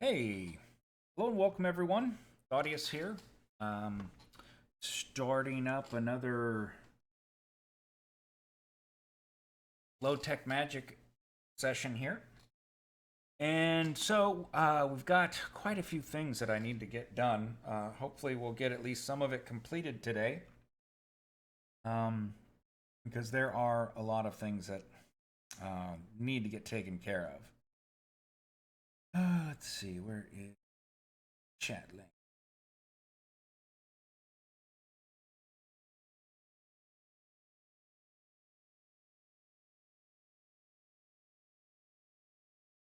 Hey, hello and welcome everyone. Claudius here. Starting up another low tech magic session here. And so we've got quite a few things that I need to get done. Hopefully, we'll get at least some of it completed today. Um, because there are a lot of things that need to get taken care of. Let's see, where is chat link?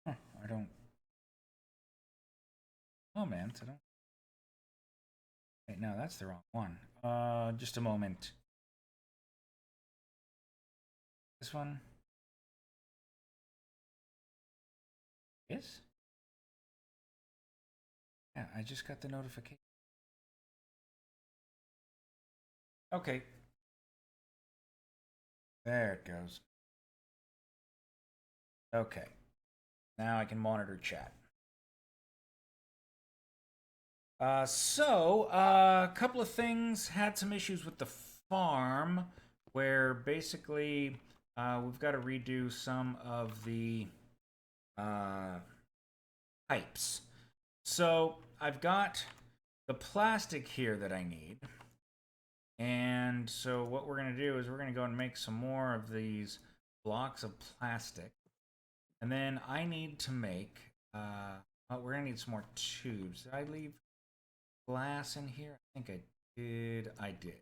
I don't. Oh man, I don't. Wait, no, that's the wrong one. Just a moment. This one is? Yeah, I just got the notification. Okay, there it goes. Okay, now I can monitor chat. A couple of things had some issues with the farm where basically we've got to redo some of the uh, pipes. So I've got the plastic here that I need. And so what we're going to do is we're going to go and make some more of these blocks of plastic. And then I need to make, we're going to need some more tubes. Did I leave glass in here? I think I did. I did.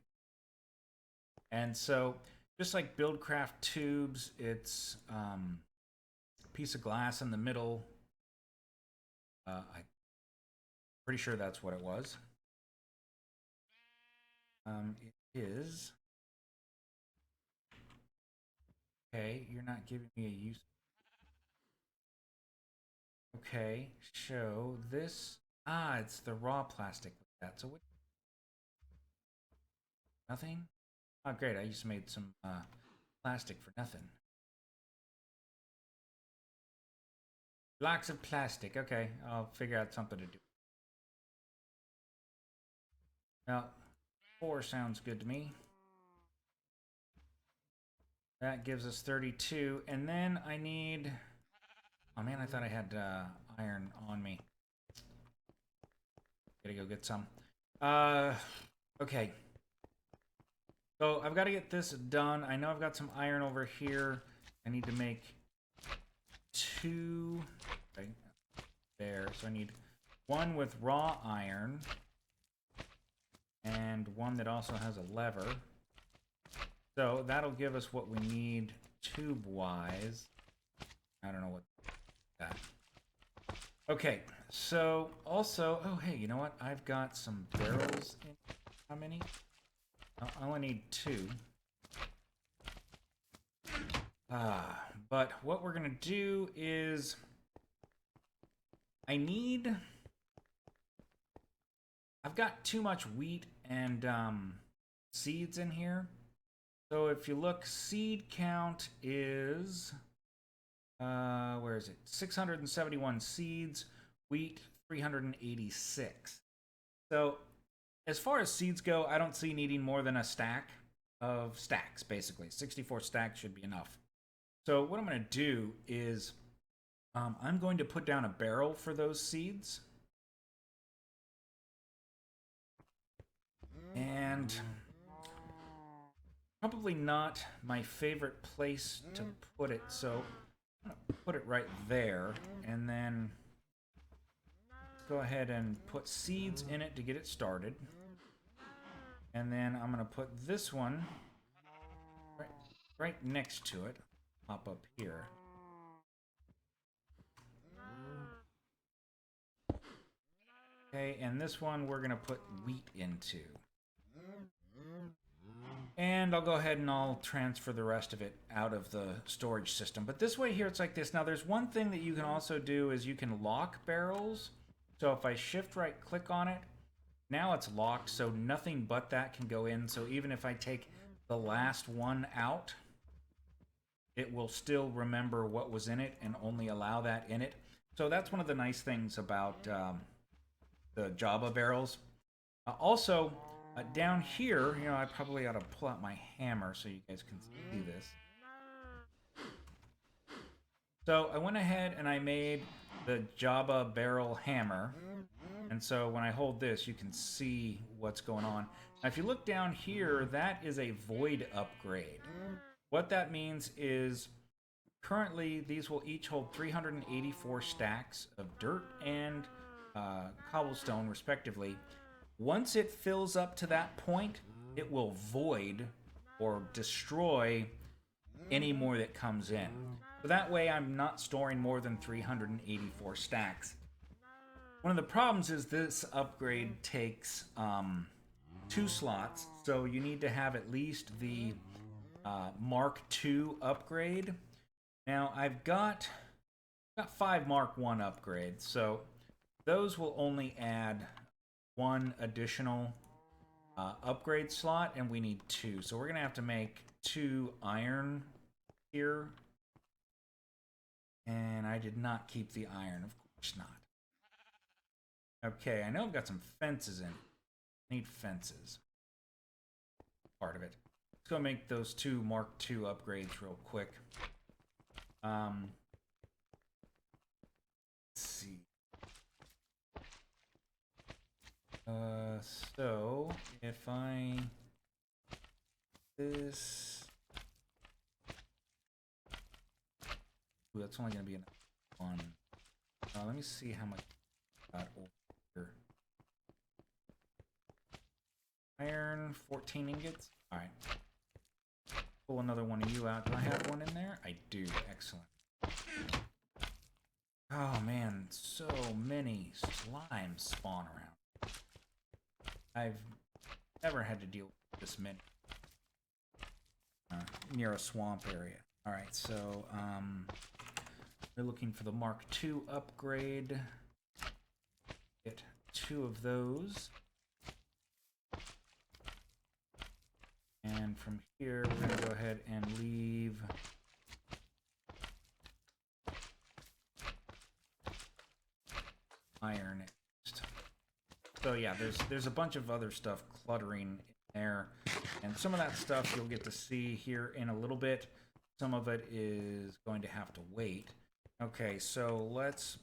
And so just like Buildcraft tubes, it's a piece of glass in the middle. I'm pretty sure that's what it was. It is. Okay, you're not giving me a use. Okay, show this. Ah, it's the raw plastic with that. So what? Nothing? Oh, great. I just made some plastic for nothing. Blocks of plastic. Okay, I'll figure out something to do. Now, 4 sounds good to me. That gives us 32. And then I need... Oh man, I thought I had iron on me. Gotta go get some. Okay. So I've got to get this done. I know I've got some iron over here. I need to make 2. Okay, there. So I need 1 with raw iron. And 1 that also has a lever. So that'll give us what we need tube-wise. I don't know what that. Okay, so also, oh hey, you know what? I've got some barrels in. How many? I only need 2. But what we're gonna do is I've got too much wheat and seeds in here. So if you look, seed count is where is it? 671 seeds, wheat 386. So as far as seeds go, I don't see needing more than a stack of stacks, basically. 64 stacks should be enough. So what I'm going to do is I'm going to put down a barrel for those seeds. And probably not my favorite place to put it, so I'm going to put it right there. And then go ahead and put seeds in it to get it started. And then I'm going to put this one right next to it. Pop up here. Okay, and this one we're going to put wheat into. And I'll go ahead and I'll transfer the rest of it out of the storage system. But this way here, it's like this. Now, there's one thing that you can also do is you can lock barrels. So if I shift right click on it, now it's locked, so nothing but that can go in. So even if I take the last one out, it will still remember what was in it and only allow that in it. So that's one of the nice things about the Java barrels. Also, down here, I probably ought to pull out my hammer so you guys can see this. So I went ahead and I made the Java barrel hammer. And so when I hold this, you can see what's going on. Now, if you look down here, that is a void upgrade. What that means is currently these will each hold 384 stacks of dirt and cobblestone, respectively. Once it fills up to that point, it will void or destroy any more that comes in. So that way I'm not storing more than 384 stacks. One of the problems is this upgrade takes 2 slots, so you need to have at least the Mark II upgrade. Now I've got 5 Mark I upgrades, so those will only add 1 additional upgrade slot, and we need 2. So we're gonna have to make 2 iron here. And I did not keep the iron, of course not. Okay, I know I've got some fences in it. I need fences. Part of it. Let's go make those 2 Mark II upgrades real quick. Let's see. So if I this, ooh, that's only going to be enough one. Let me see how much I got over here. Iron, 14 ingots. All right. Pull another one of you out. Do I have one in there? I do. Excellent. Oh man, so many slimes spawn around. I've never had to deal with this many near a swamp area. All right, so we're looking for the Mark II upgrade. Get 2 of those. And from here, we're going to go ahead and leave iron next. So yeah, there's a bunch of other stuff cluttering in there. And some of that stuff you'll get to see here in a little bit. Some of it is going to have to wait. Okay, so let's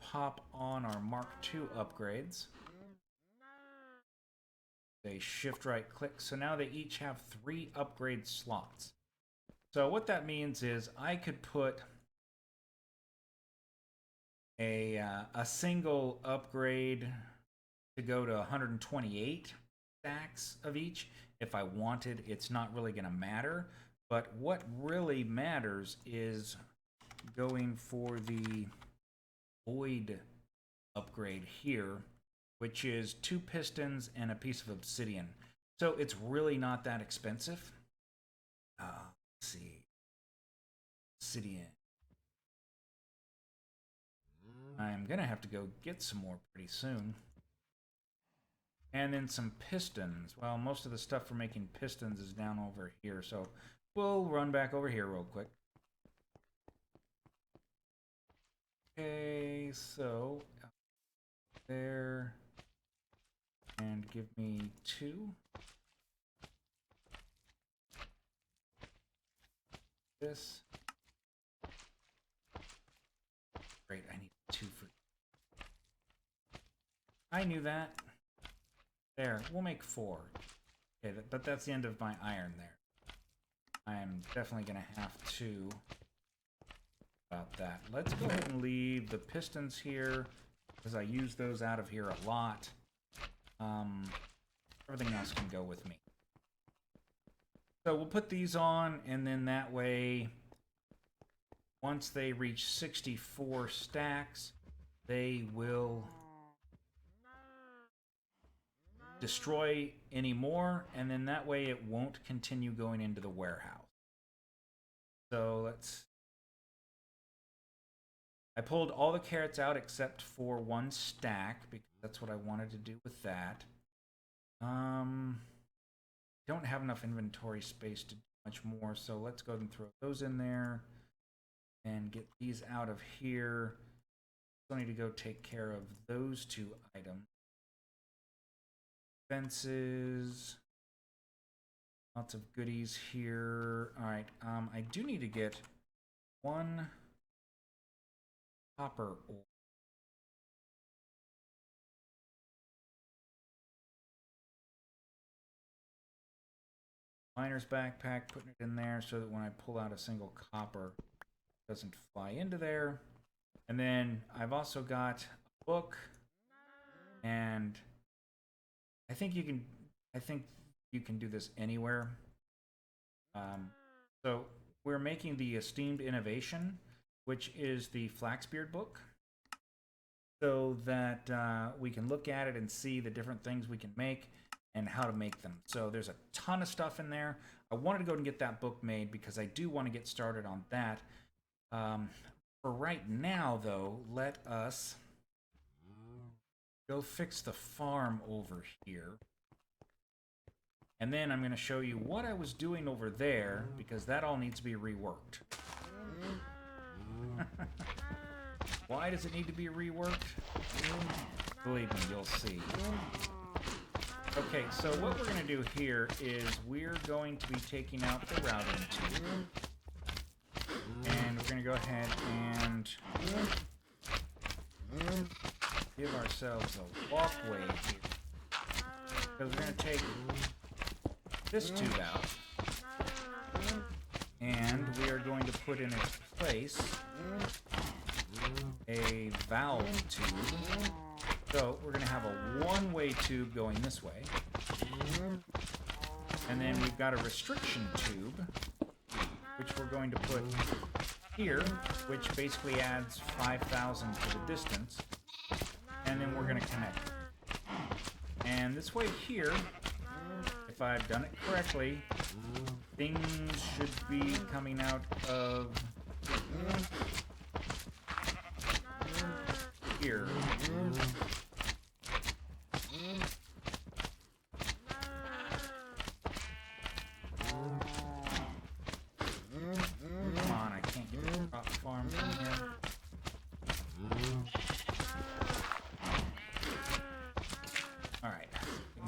pop on our Mark II upgrades. They shift right click, so now they each have 3 upgrade slots. So what that means is I could put a single upgrade to go to 128 stacks of each if I wanted. It's not really going to matter, but what really matters is going for the void upgrade here, which is 2 pistons and a piece of obsidian. So it's really not that expensive. Let's see. Obsidian. I'm gonna have to go get some more pretty soon. And then some pistons. Well, most of the stuff for making pistons is down over here, so we'll run back over here real quick. Okay, so there. And give me 2. This. Great, I need 2 for... I knew that. There, we'll make 4. Okay, but that's the end of my iron there. I am definitely going to have to... about that. Let's go ahead and leave the pistons here, because I use those out of here a lot. Everything else can go with me. So we'll put these on, and then that way, once they reach 64 stacks, they will destroy any more, and then that way it won't continue going into the warehouse. So let's... I pulled all the carrots out except for 1 stack, because that's what I wanted to do with that. Don't have enough inventory space to do much more, so let's go ahead and throw those in there and get these out of here. still need to go take care of those two items. Fences. Lots of goodies here. Alright, I do need to get one copper ore. Miner's backpack, putting it in there so that when I pull out a single copper, it doesn't fly into there. And then I've also got a book, and I think you can do this anywhere. So we're making the Esteemed Innovation, which is the Flaxbeard book, so that we can look at it and see the different things we can make and how to make them. So there's a ton of stuff in there. I wanted to go and get that book made because I do want to get started on that. For right now, though, let us go fix the farm over here. And then I'm going to show you what I was doing over there, because that all needs to be reworked. Why does it need to be reworked? Believe me, you'll see. Okay, so what we're going to do here is we're going to be taking out the routing tube. And we're going to go ahead and give ourselves a walkway here. Because we're going to take this tube out. And we are going to put in its place a valve tube. So we're going to have a one-way tube going this way. And then we've got a restriction tube, which we're going to put here, which basically adds 5,000 to the distance. And then we're going to connect. And this way here, if I've done it correctly, things should be coming out of here. Come on, I can't get the crop farm from here. Alright,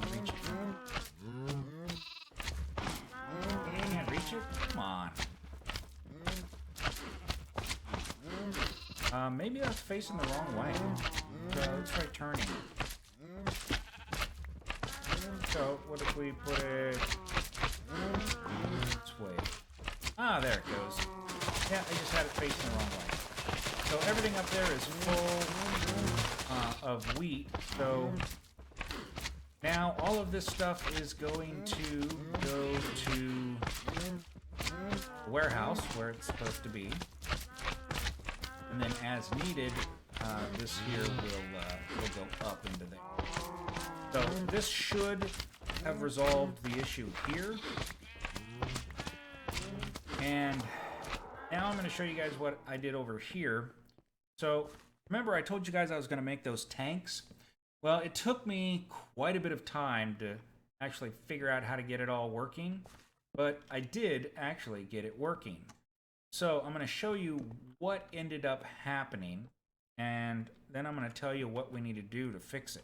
can you reach it? Can't reach it? Come on. Maybe that's facing the wrong way. So let's try turning. So what if we put it this way? Ah, there it goes. Yeah, I just had it facing the wrong way. So everything up there is full of wheat. So now all of this stuff is going to go to the warehouse where it's supposed to be. And then as needed, this here will go up into there. So this should have resolved the issue here. And now I'm going to show you guys what I did over here. So remember I told you guys I was going to make those tanks? Well, it took me quite a bit of time to actually figure out how to get it all working. But I did actually get it working. So I'm going to show you what ended up happening, and then I'm going to tell you what we need to do to fix it.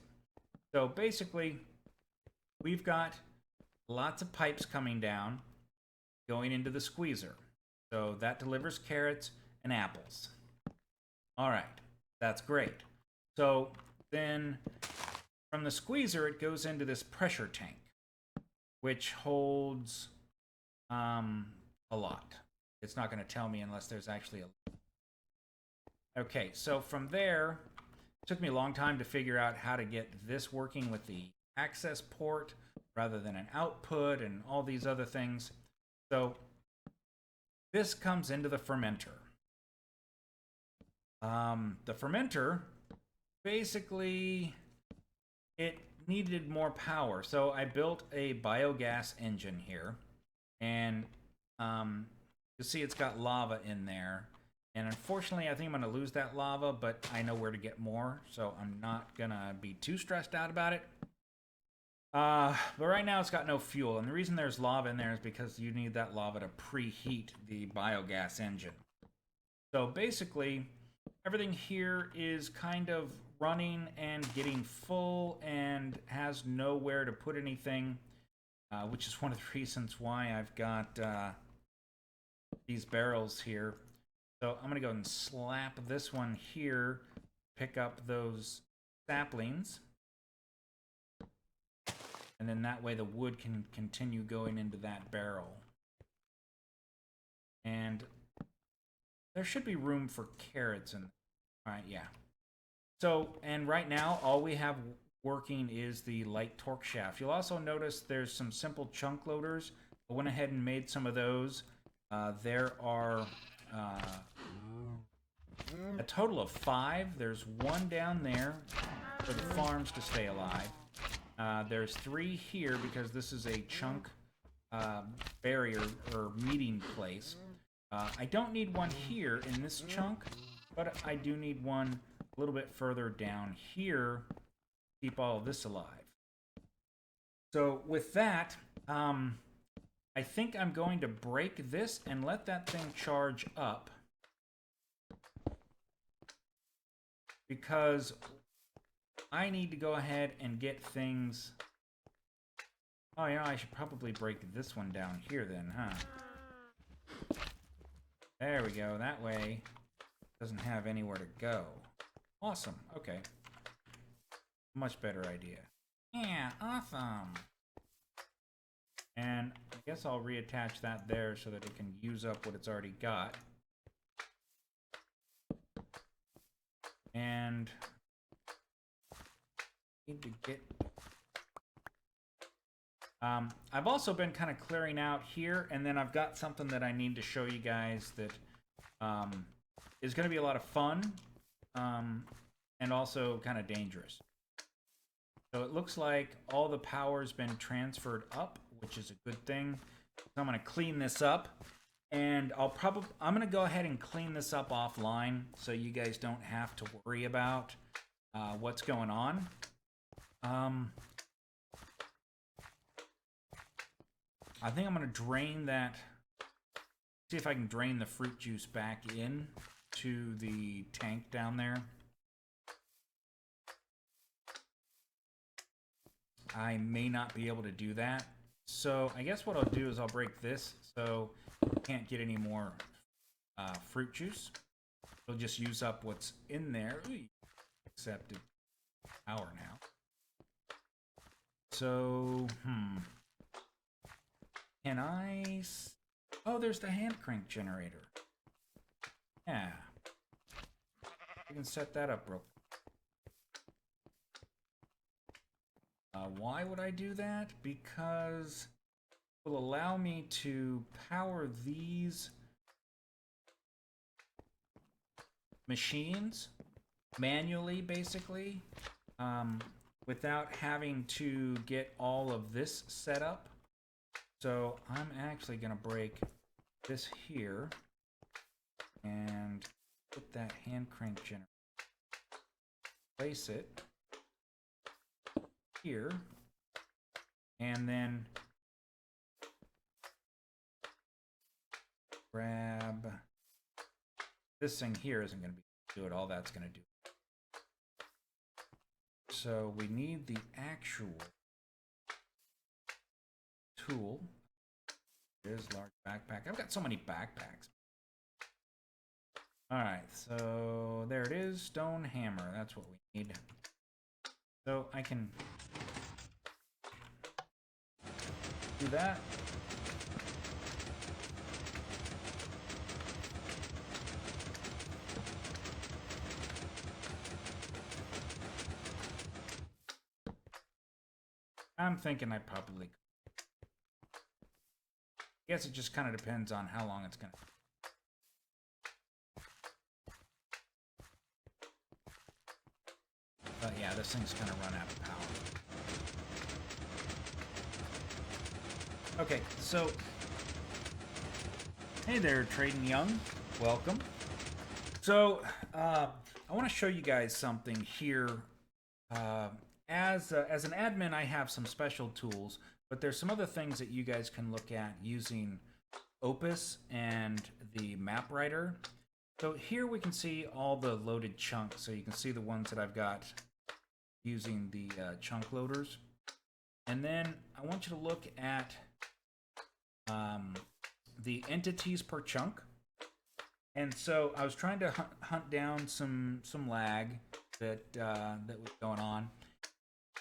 So basically, we've got lots of pipes coming down, going into the squeezer. So that delivers carrots and apples. All right, that's great. So then from the squeezer, it goes into this pressure tank, which holds a lot. It's not going to tell me unless there's actually a... Okay, so from there, it took me a long time to figure out how to get this working with the access port rather than an output and all these other things. So this comes into the fermenter. The fermenter, basically, it needed more power. So I built a biogas engine here, and you see it's got lava in there. And unfortunately, I think I'm going to lose that lava, but I know where to get more, so I'm not going to be too stressed out about it. But right now, it's got no fuel, and the reason there's lava in there is because you need that lava to preheat the biogas engine. So basically, everything here is kind of running and getting full and has nowhere to put anything, which is one of the reasons why I've got these barrels here. So I'm going to go and slap this one here, pick up those saplings, and then that way the wood can continue going into that barrel. And there should be room for carrots in. All right, yeah. So, and right now, all we have working is the light torque shaft. You'll also notice there's some simple chunk loaders. I went ahead and made some of those. There are a total of 5. There's 1 down there for the farms to stay alive. There's 3 here because this is a chunk barrier or meeting place. I don't need 1 here in this chunk, but I do need 1 a little bit further down here to keep all of this alive. So with that, I think I'm going to break this and let that thing charge up, because I need to go ahead and get things. Oh, you know, I should probably break this one down here then, huh? There we go. That way it doesn't have anywhere to go. Awesome. Okay. Much better idea. Yeah, awesome. And I guess I'll reattach that there so that it can use up what it's already got. And need to get... I've also been kind of clearing out here, and then I've got something that I need to show you guys that is going to be a lot of fun, and also kind of dangerous. So it looks like all the power's been transferred up, which is a good thing. So I'm going to clean this up, and I'm going to go ahead and clean this up offline so you guys don't have to worry about what's going on. I think I'm going to drain that, see if I can drain the fruit juice back in to the tank down there. I may not be able to do that. So I guess what I'll do is I'll break this so I can't get any more fruit juice. We'll just use up what's in there. Ooh, accepted power now. So, can I... Oh, there's the hand crank generator. Yeah. I can set that up real quick. Why would I do that? Because it will allow me to power these machines manually, basically, without having to get all of this set up. So I'm actually going to break this here and put that hand crank generator. Place it here, and then grab this thing here. Isn't going to do it. All that's going to do. So we need the actual tool. There's large backpack. I've got so many backpacks. All right, so there it is. Stone hammer. That's what we need. So I can do that. I'm thinking I probably could. I guess it just kind of depends on how long it's going to. But yeah, this thing's going to run out of power. Okay, so hey there, Trading Young. Welcome. So I want to show you guys something here. As an admin, I have some special tools, but there's some other things that you guys can look at using Opus and the map writer. So here we can see all the loaded chunks. So you can see the ones that I've got using the chunk loaders. And then I want you to look at the entities per chunk. And so I was trying to hunt down some lag that was going on,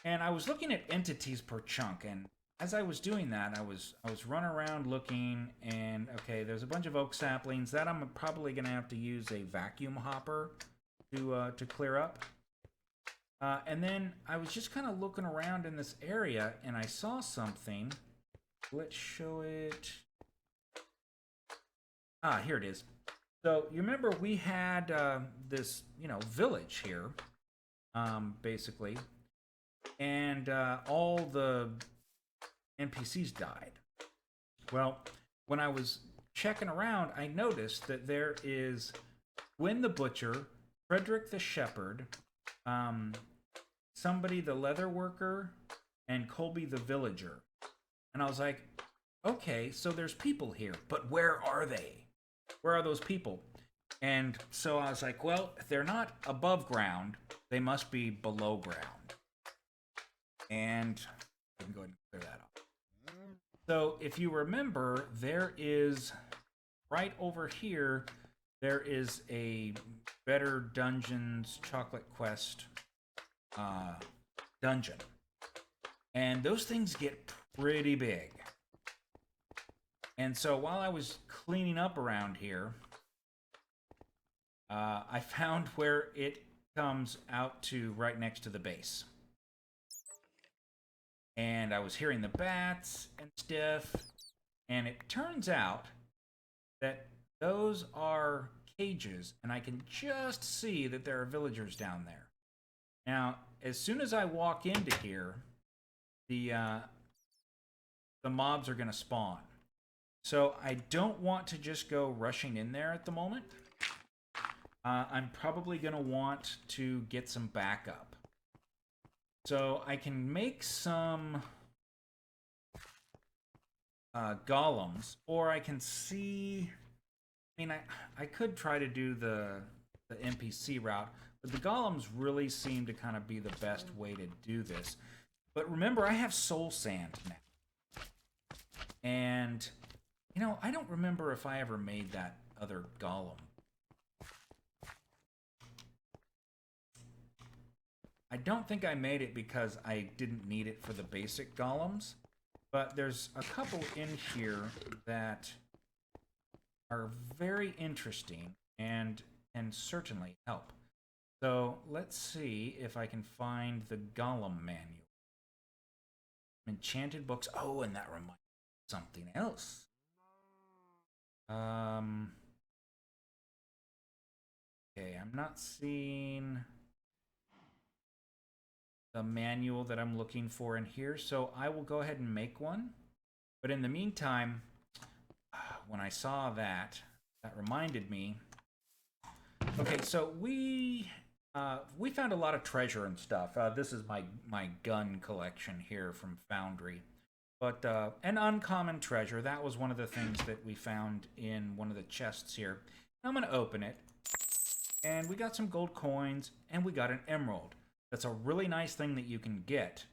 and I was looking at entities per chunk. And as I was doing that, I was running around looking, and okay, there's a bunch of oak saplings that I'm probably gonna have to use a vacuum hopper to clear up. And then I was just kind of looking around in this area, and I saw something. Let's show it. Ah, here it is. So you remember we had this, village here, basically, and all the NPCs died. Well, when I was checking around, I noticed that there is Gwyn the Butcher, Frederick the Shepherd, somebody the leather worker, and Colby the villager. And I was like, okay, so there's people here, but where are they? Where are those people? And so I was like, well, if they're not above ground, they must be below ground. And I can go ahead and clear that up. So if you remember, there is, right over here, there is a Better Dungeons Chocolate Quest dungeon. And those things get pretty big. And so while I was cleaning up around here, I found where it comes out to right next to the base. And I was hearing the bats and stuff, and it turns out that those are cages, and I can just see that there are villagers down there. Now, as soon as I walk into here, the mobs are going to spawn. So I don't want to just go rushing in there at the moment. I'm probably going to want to get some backup. So I can make some golems, or I can see... I mean, I could try to do the NPC route, but the golems really seem to kind of be the best way to do this. But remember, I have soul sand now. And, I don't remember if I ever made that other golem. I don't think I made it because I didn't need it for the basic golems. But there's a couple in here that are very interesting and can certainly help. So let's see if I can find the golem manual. Enchanted books. Oh, and that reminds me of something else. Okay, I'm not seeing the manual that I'm looking for in here, so I will go ahead and make one. But in the meantime, when I saw that reminded me. Okay, so we found a lot of treasure and stuff. This is my gun collection here from Foundry. But an uncommon treasure, that was one of the things that we found in one of the chests here. I'm going to open it. And we got some gold coins, and we got an emerald. That's a really nice thing that you can get,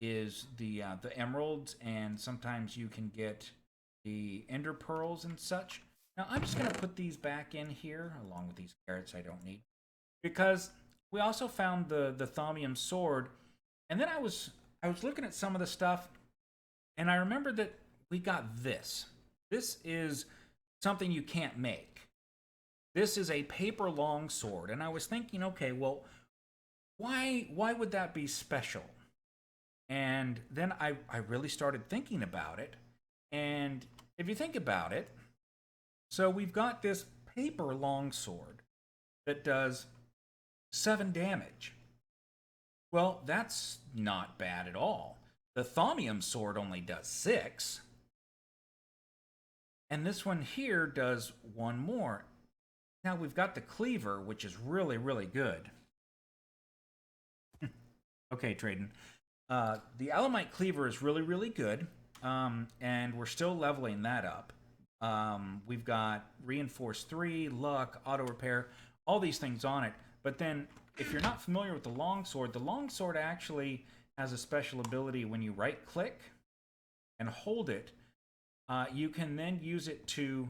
is the emeralds, and sometimes you can get the ender pearls and such. Now, I'm just going to put these back in here, along with these carrots I don't need. Because we also found the thaumium sword, and then I was looking at some of the stuff, and I remembered that we got this. This is something you can't make. This is a paper long sword, and I was thinking, okay, well, why would that be special? And then I really started thinking about it, and if you think about it, so we've got this paper long sword that does 7 damage. Well, that's not bad at all. The thaumium sword only does 6. And this one here does 1 more. Now we've got the cleaver, which is really, really good. Okay, Traden. The Alamite cleaver is really, really good. And we're still leveling that up. We've got Reinforce 3, Luck, Auto Repair, all these things on it. But then, if you're not familiar with the longsword actually has a special ability when you right click and hold it. You can then use it to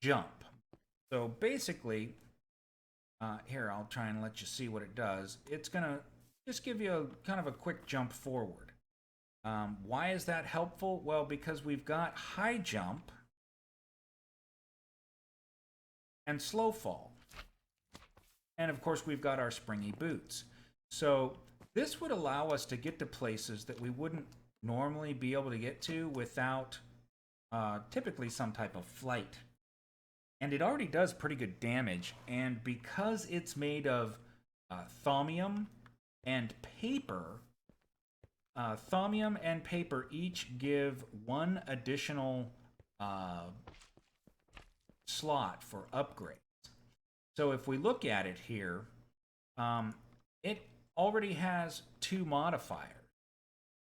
jump. So basically, here, I'll try and let you see what it does. It's going to just give you kind of a quick jump forward. Why is that helpful? Well, because we've got high jump and slow fall. And of course, we've got our springy boots. So this would allow us to get to places that we wouldn't normally be able to get to without typically some type of flight. And it already does pretty good damage. And because it's made of thaumium and paper, thaumium and paper each give one additional slot for upgrades. So if we look at it here, it already has 2 modifiers,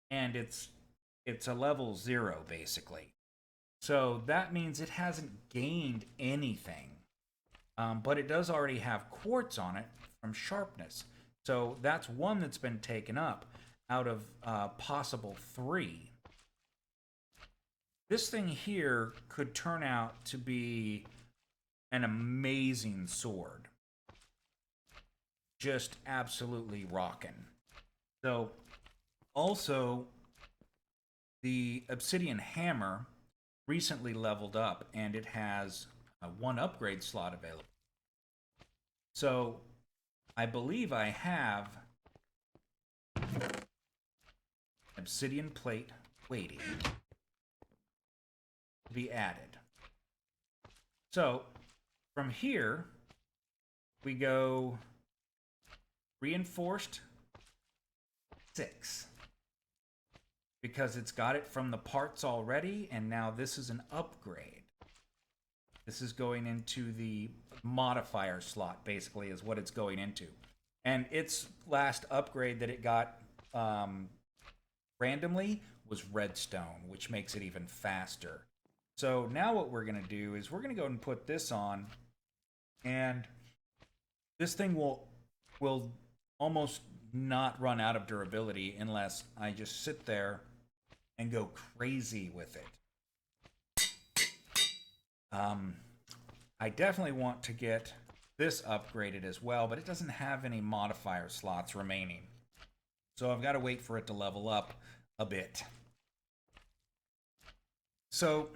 and it's a level 0 basically. So that means it hasn't gained anything, but it does already have quartz on it from sharpness. So that's one that's been taken up out of possible 3. This thing here could turn out to be an amazing sword. Just absolutely rockin'. So, also, the Obsidian Hammer recently leveled up, and it has 1 upgrade slot available. So, I believe I have Obsidian Plate waiting to be added. So, from here, we go Reinforced 6. Because it's got it from the parts already, and now this is an upgrade. This is going into the modifier slot, basically, is what it's going into. And its last upgrade that it got randomly was redstone, which makes it even faster. So now what we're going to do is we're going to go and put this on, and this thing will almost not run out of durability unless I just sit there and go crazy with it. I definitely want to get this upgraded as well, but it doesn't have any modifier slots remaining. So I've got to wait for it to level up a bit. So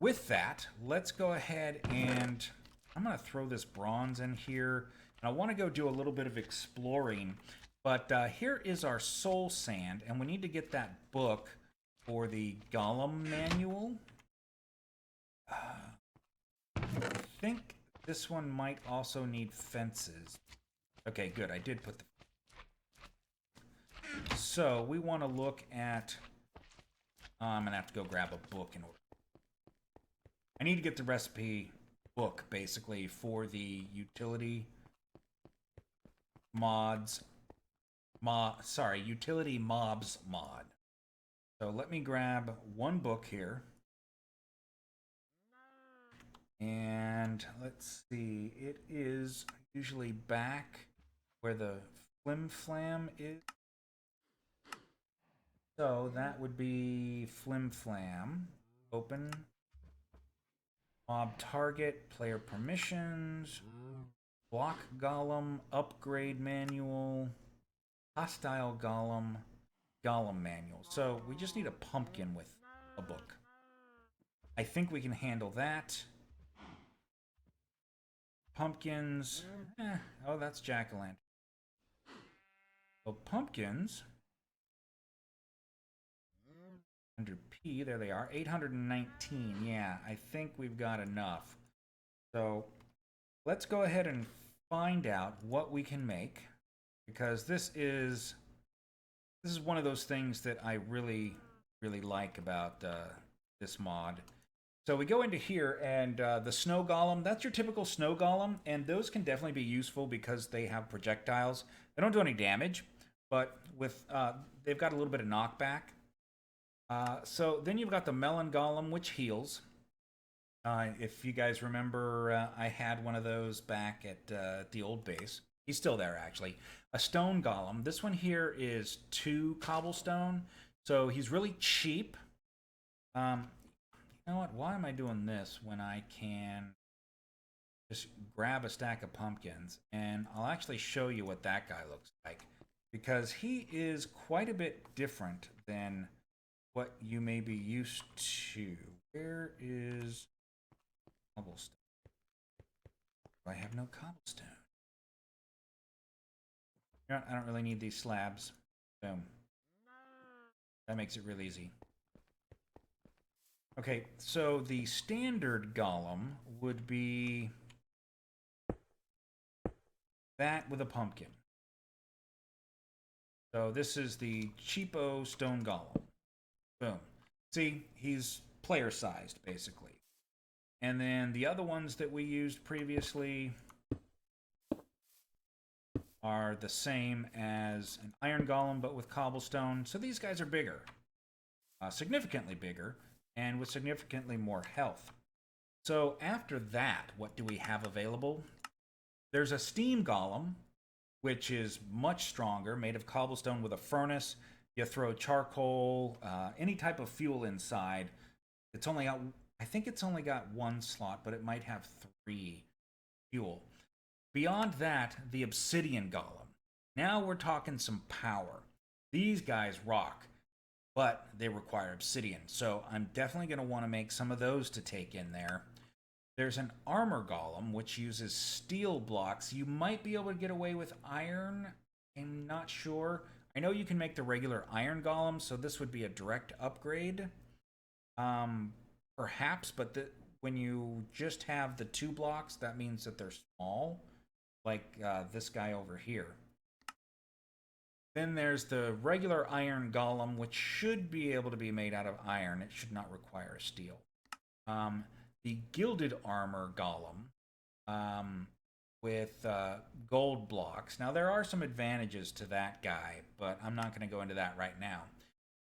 with that, let's go ahead and I'm going to throw this bronze in here. And I want to go do a little bit of exploring. But here is our soul sand, and we need to get that book for the Golem manual. I think this one might also need fences. Okay, good. I did put the... So we want to look at... I'm going to have to go grab a book in order. I need to get the recipe book, basically, for the utility mods... utility mobs mod. So let me grab one book here. And let's see, it is usually back where the flim flam is. So that would be flim flam. Open. Mob target, player permissions, block golem, upgrade manual, hostile golem, golem manual. So we just need a pumpkin with a book. I think we can handle that. Pumpkins. Oh, that's jack-o'-lantern. So pumpkins. 100p, there they are. 819. Yeah, I think we've got enough. So let's go ahead and find out what we can make, because this is one of those things that I really like about this mod. So we go into here, and the snow golem, that's your typical snow golem, and those can definitely be useful because they have projectiles. They don't do any damage, but with they've got a little bit of knockback. So then you've got the melon golem, which heals. If you guys remember, I had one of those back at the old base. He's still there, actually. A stone golem. This one here is 2 cobblestone, so he's really cheap. You know what? Why am I doing this when I can just grab a stack of pumpkins? And I'll actually show you what that guy looks like, because he is quite a bit different than what you may be used to. Where is cobblestone? I have no cobblestone. You know, I don't really need these slabs. Boom. That makes it real easy. Okay, so the standard golem would be that with a pumpkin. So this is the cheapo stone golem. Boom. See, he's player sized, basically. And then the other ones that we used previously are the same as an iron golem, but with cobblestone. So these guys are bigger, significantly bigger, and with significantly more health. So after that, what do we have available? There's a steam golem, which is much stronger, made of cobblestone with a furnace. You throw charcoal, any type of fuel inside. It's only got, I think it's only got 1 slot, but it might have 3 fuel. Beyond that, the obsidian golem. Now we're talking some power. These guys rock, but they require obsidian. So I'm definitely going to want to make some of those to take in there. There's an armor golem, which uses steel blocks. You might be able to get away with iron. I'm not sure. I know you can make the regular iron golem, so this would be a direct upgrade. Perhaps, but when you just have the 2 blocks, that means that they're small, like this guy over here. Then there's the regular iron golem, which should be able to be made out of iron. It should not require steel. The gilded armor golem with gold blocks. Now, there are some advantages to that guy, but I'm not going to go into that right now.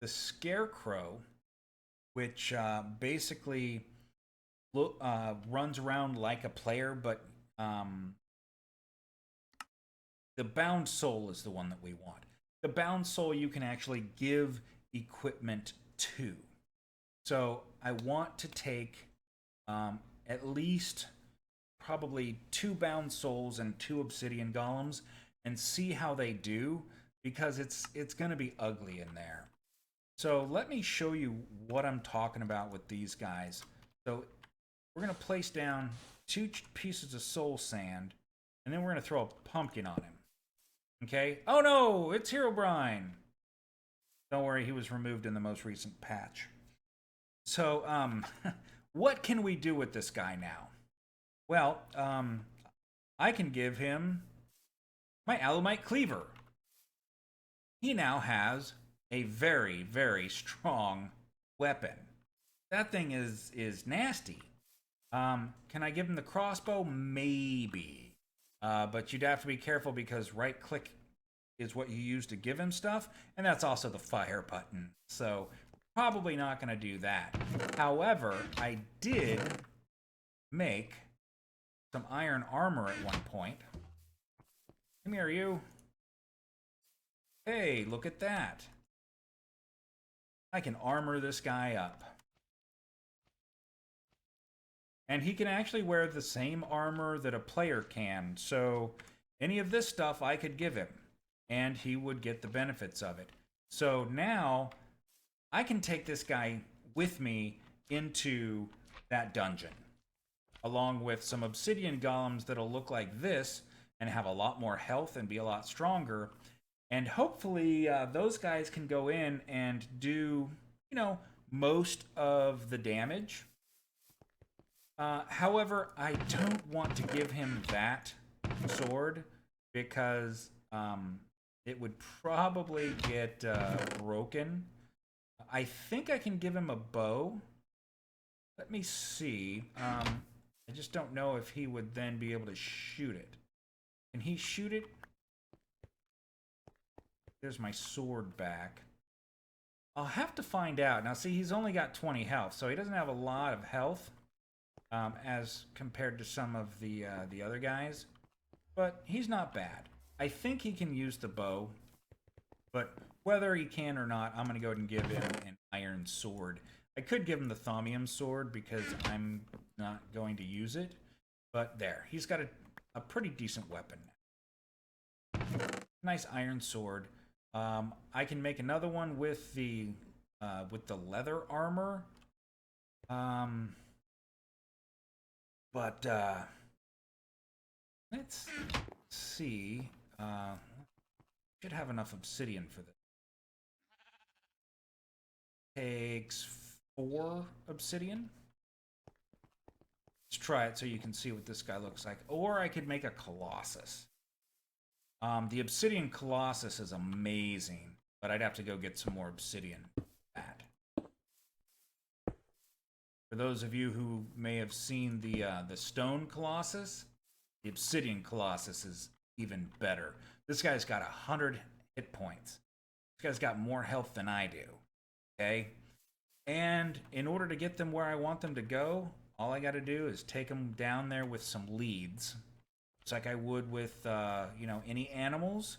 The scarecrow, which basically runs around like a player, but the bound soul is the one that we want. The bound soul you can actually give equipment to. So I want to take at least probably 2 bound souls and 2 obsidian golems and see how they do, because it's going to be ugly in there. So let me show you what I'm talking about with these guys. So we're going to place down 2 pieces of soul sand, and then we're going to throw a pumpkin on him. Okay? Oh no, it's Herobrine. Don't worry, he was removed in the most recent patch. So, what can we do with this guy now? Well, I can give him my Alumite Cleaver. He now has a very, very strong weapon. That thing is nasty. Can I give him the crossbow? Maybe. But you'd have to be careful, because right-click is what you use to give him stuff, and that's also the fire button. So probably not going to do that. However, I did make some iron armor at one point. Come here, you. Hey, look at that. I can armor this guy up. And he can actually wear the same armor that a player can. So any of this stuff I could give him, and he would get the benefits of it. So now I can take this guy with me into that dungeon, along with some obsidian golems that'll look like this and have a lot more health and be a lot stronger. And hopefully those guys can go in and do, you know, most of the damage. However, I don't want to give him that sword, because it would probably get broken. I think I can give him a bow. Let me see. I just don't know if he would then be able to shoot it. Can he shoot it? There's my sword back. I'll have to find out. Now, see, he's only got 20 health, so he doesn't have a lot of health. as compared to some of the other guys. But he's not bad. I think he can use the bow, but whether he can or not, I'm going to go ahead and give him an iron sword. I could give him the thaumium sword because I'm not going to use it, but there, he's got a pretty decent weapon now. Nice iron sword. I can make another one with the leather armor. But let's see. Should have enough obsidian for this. Takes 4 obsidian. Let's try it so you can see what this guy looks like. Or I could make a Colossus. The obsidian Colossus is amazing, but I'd have to go get some more obsidian for that. For those of you who may have seen the stone Colossus, the obsidian Colossus is even better. This guy's got 100 hit points. This guy's got more health than I do. Okay? And in order to get them where I want them to go, all I got to do is take them down there with some leads. It's like I would with, any animals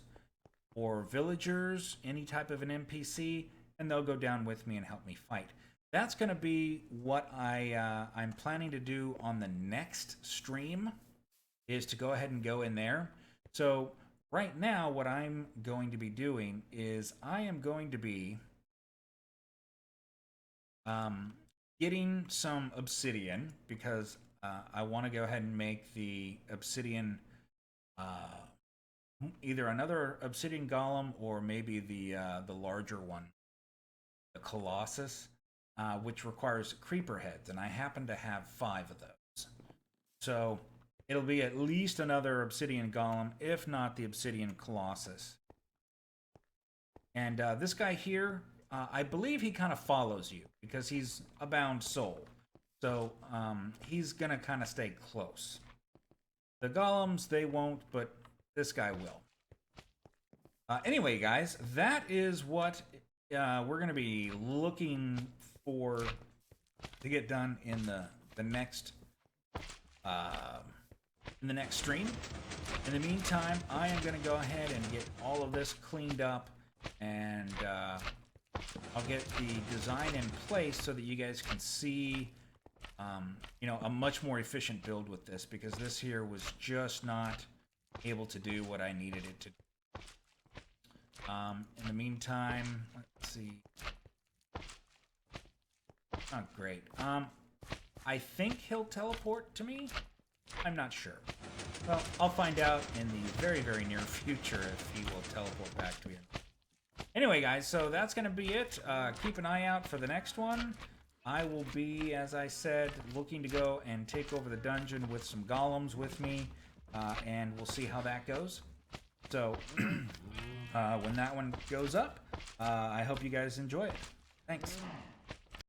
or villagers, any type of an NPC, and they'll go down with me and help me fight. That's going to be what I'm planning to do on the next stream, is to go ahead and go in there. So right now, what I'm going to be doing is I am going to be getting some obsidian, because I want to go ahead and make the obsidian, either another obsidian golem or maybe the larger one, the Colossus, which requires creeper heads, and I happen to have 5 of those. So it'll be at least another obsidian golem, if not the obsidian Colossus. And this guy here, I believe he kind of follows you because he's a bound soul. So he's going to kind of stay close. The golems, they won't, but this guy will. Anyway, guys, that is what we're going to be looking for to get done in the next stream. In the meantime, I am going to go ahead and get all of this cleaned up, and I'll get the design in place so that you guys can see a much more efficient build with this, because this here was just not able to do what I needed it to do. In the meantime, let's see. Not great. I think he'll teleport to me. I'm not sure. Well, I'll find out in the very, very near future if he will teleport back to me. Anyway, guys, so that's going to be it. Keep an eye out for the next one. I will be, as I said, looking to go and take over the dungeon with some golems with me, and we'll see how that goes. So, when that one goes up, I hope you guys enjoy it. Thanks.